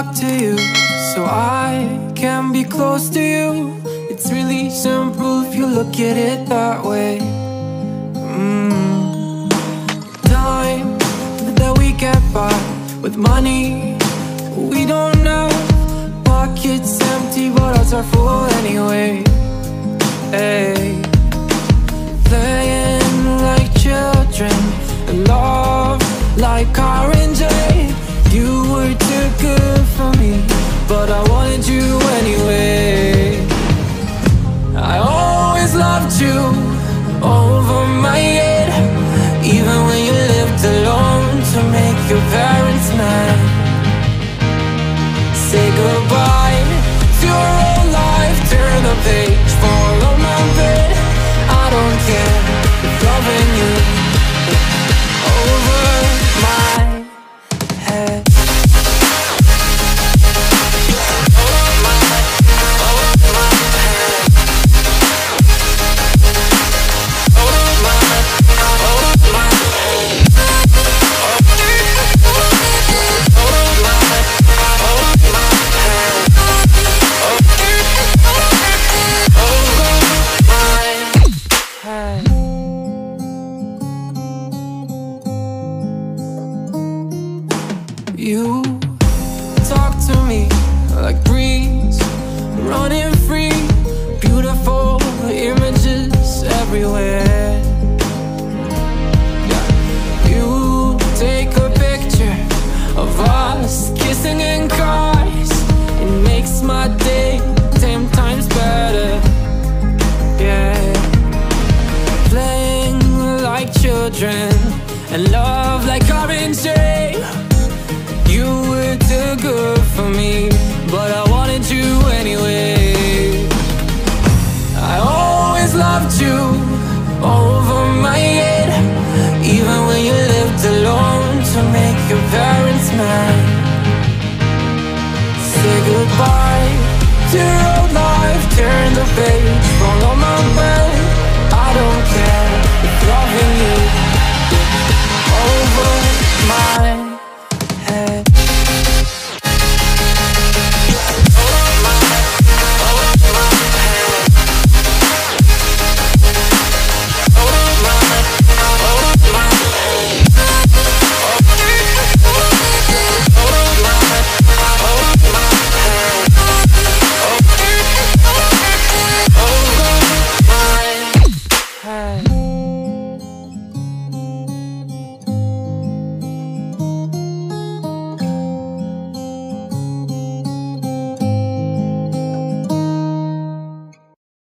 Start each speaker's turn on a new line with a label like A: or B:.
A: talk to you so I can be close to you. It's really simple if you look at it that way. Time that we get by with money we don't know. Pockets empty but hearts are full anyway. Hey, playing like children and love like R&J. You were too good for me, but I wanted you anyway. I always loved you over my head, even when you lived alone to make your parents mad. Say goodbye to your old life, turn the page, follow my bed. I don't care if loving you over my head. You talk to me like breeze, running free, beautiful images everywhere. You take a picture of us kissing in cars, it makes my day 10 times better. Yeah, playing like children and love like R&J. You were too good for me, but I wanted you anyway. I always loved you over my head, even when you lived alone to make your parents mad. Say goodbye to your old life, turn the page, follow my bed. I don't care if loving you over my head. Hey.